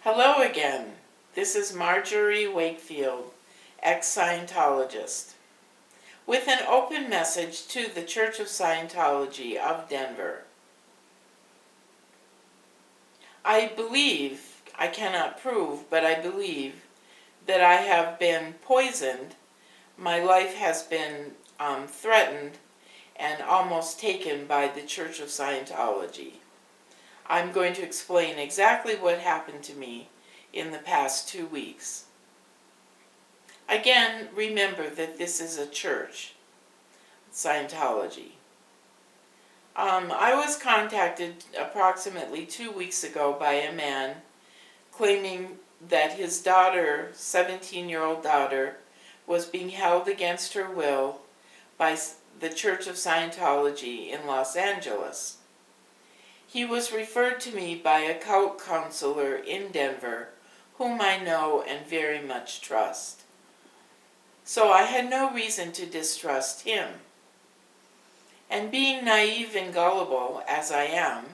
Hello again. This is Margery Wakefield, ex-Scientologist, with an open message to the Church of Scientology of Denver. I believe, I cannot prove, but I believe that I have been poisoned. My life has been threatened and almost taken by the Church of Scientology. I'm going to explain exactly what happened to me in the past 2 weeks. Again, remember that this is a church, Scientology. I was contacted approximately 2 weeks ago by a man claiming that his daughter, 17-year-old daughter, was being held against her will by the Church of Scientology in Los Angeles. He was referred to me by a cult counselor in Denver, whom I know and very much trust. So I had no reason to distrust him. And being naive and gullible as I am,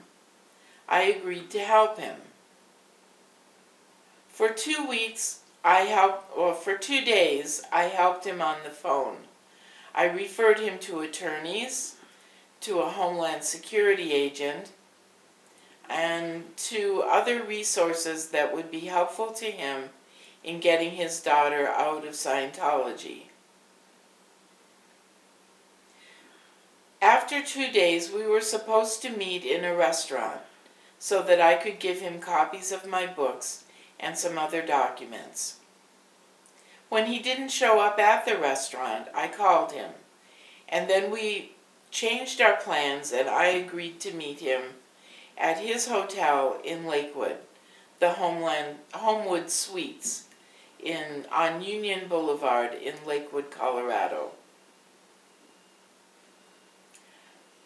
I agreed to help him. For 2 days, I helped him on the phone. I referred him to attorneys, to a Homeland Security agent, and to other resources that would be helpful to him in getting his daughter out of Scientology. After 2 days, we were supposed to meet in a restaurant so that I could give him copies of my books and some other documents. When he didn't show up at the restaurant, I called him, and then we changed our plans and I agreed to meet him at his hotel in Lakewood, the Homewood Suites on Union Boulevard in Lakewood, Colorado.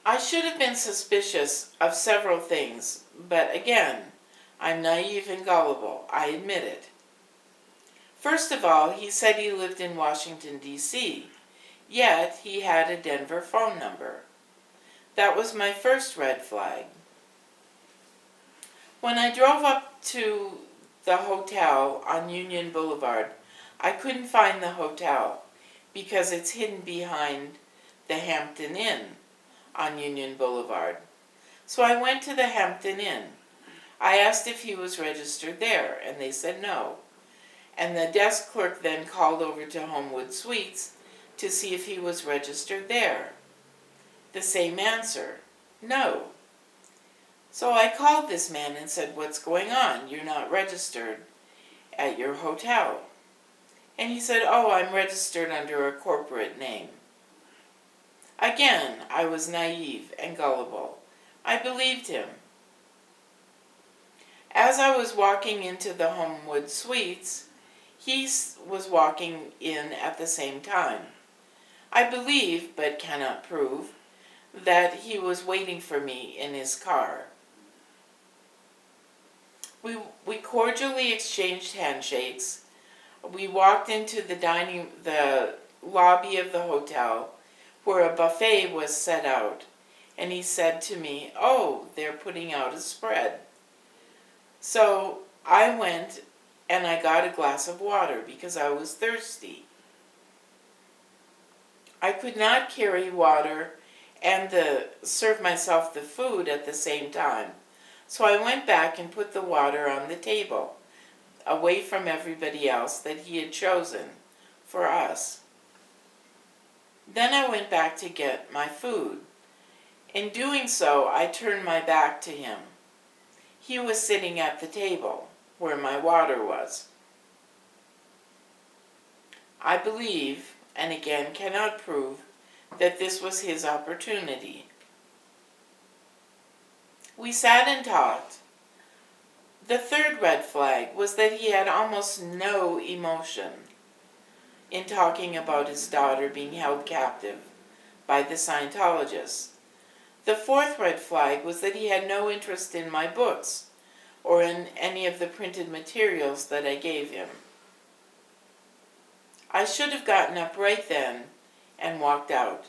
I should have been suspicious of several things, but again, I'm naive and gullible, I admit it. First of all, he said he lived in Washington, D.C., yet he had a Denver phone number. That was my first red flag. When I drove up to the hotel on Union Boulevard, I couldn't find the hotel because it's hidden behind the Hampton Inn on Union Boulevard. So I went to the Hampton Inn. I asked if he was registered there, and they said no. And the desk clerk then called over to Homewood Suites to see if he was registered there. The same answer, no. So I called this man and said, "What's going on? You're not registered at your hotel." And he said, "Oh, I'm registered under a corporate name." Again, I was naive and gullible. I believed him. As I was walking into the Homewood Suites, he was walking in at the same time. I believe, but cannot prove, that he was waiting for me in his car. We cordially exchanged handshakes. We walked into the lobby of the hotel where a buffet was set out, and he said to me, "Oh, they're putting out a spread." So I went and I got a glass of water because I was thirsty. I could not carry water and serve myself the food at the same time. So I went back and put the water on the table, away from everybody else that he had chosen for us. Then I went back to get my food. In doing so, I turned my back to him. He was sitting at the table where my water was. I believe, and again cannot prove, that this was his opportunity. We sat and talked. The third red flag was that he had almost no emotion in talking about his daughter being held captive by the Scientologists. The fourth red flag was that he had no interest in my books or in any of the printed materials that I gave him. I should have gotten up right then and walked out,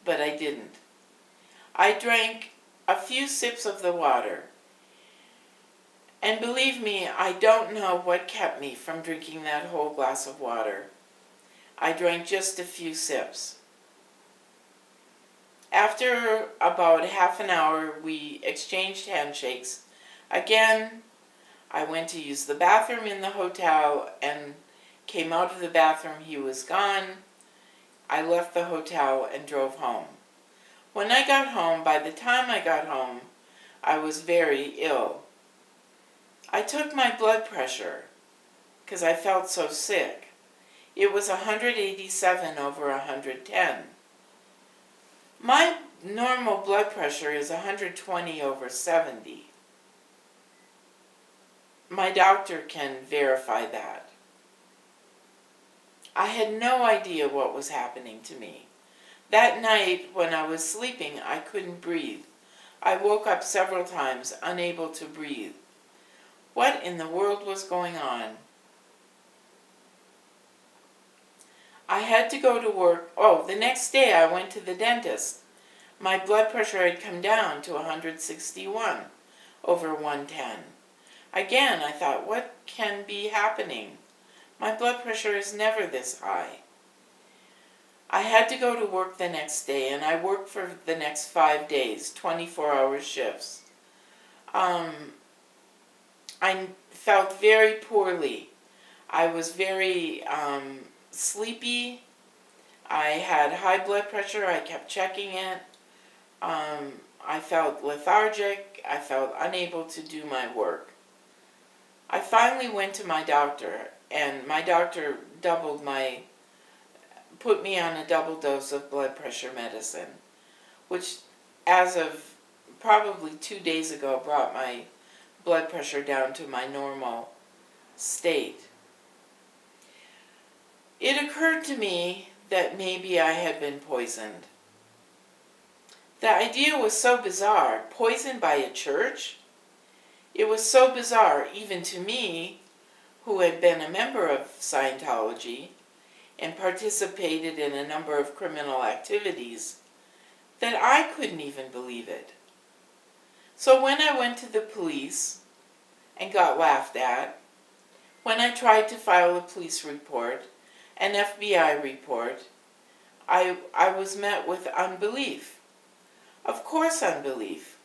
but I didn't. I drank a few sips of the water, And believe me, I don't know what kept me from drinking that whole glass of water. I drank just a few sips. After about half an hour, we exchanged handshakes. Again, I went to use the bathroom in the hotel and came out of the bathroom. He was gone. I left the hotel and drove home. When I got home, by the time I got home, I was very ill. I took my blood pressure because I felt so sick. It was 187 over 110. My normal blood pressure is 120 over 70. My doctor can verify that. I had no idea what was happening to me. That night when I was sleeping, I couldn't breathe. I woke up several times, unable to breathe. What in the world was going on? I had to go to work. The next day I went to the dentist. My blood pressure had come down to 161 over 110. Again, I thought, what can be happening? My blood pressure is never this high. I had to go to work the next day, and I worked for the next 5 days, 24-hour shifts. I felt very poorly. I was very sleepy. I had high blood pressure. I kept checking it. I felt lethargic. I felt unable to do my work. I finally went to my doctor, and my doctor put me on a double dose of blood pressure medicine, which as of probably 2 days ago brought my blood pressure down to my normal state. It occurred to me that maybe I had been poisoned. The idea was so bizarre. Poisoned by a church? It was so bizarre, even to me, who had been a member of Scientology and participated in a number of criminal activities, that I couldn't even believe it. So when I went to the police and got laughed at, when I tried to file a police report, an FBI report, I was met with unbelief. Of course, unbelief.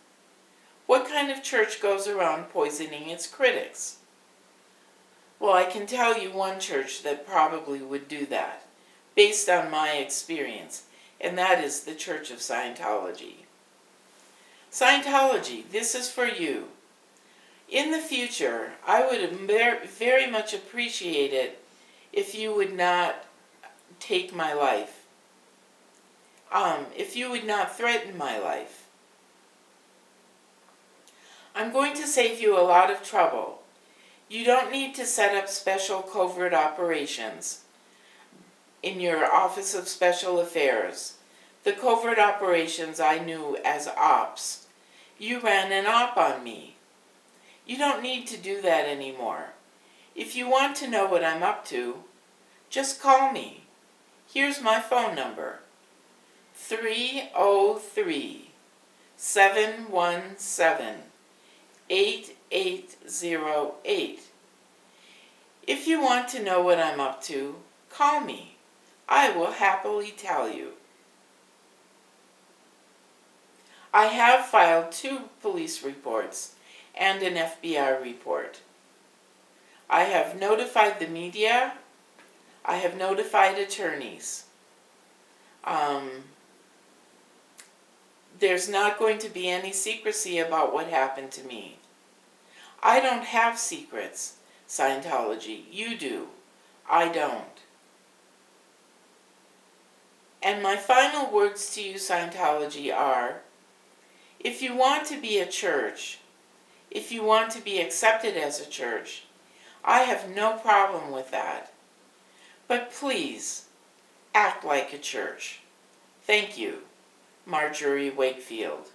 What kind of church goes around poisoning its critics? Well, I can tell you one church that probably would do that, based on my experience, and that is the Church of Scientology. Scientology, this is for you. In the future, I would very much appreciate it if you would not take my life. If you would not threaten my life. I'm going to save you a lot of trouble. You don't need to set up special covert operations in your Office of Special Affairs. The covert operations I knew as ops. You ran an op on me. You don't need to do that anymore. If you want to know what I'm up to, just call me. Here's my phone number. 303-717-8808. If you want to know what I'm up to, call me. I will happily tell you. I have filed 2 police reports and an FBI report. I have notified the media. I have notified attorneys. There's not going to be any secrecy about what happened to me. I don't have secrets, Scientology. You do. I don't. And my final words to you, Scientology, are, if you want to be a church, if you want to be accepted as a church, I have no problem with that. But please, act like a church. Thank you, Margery Wakefield.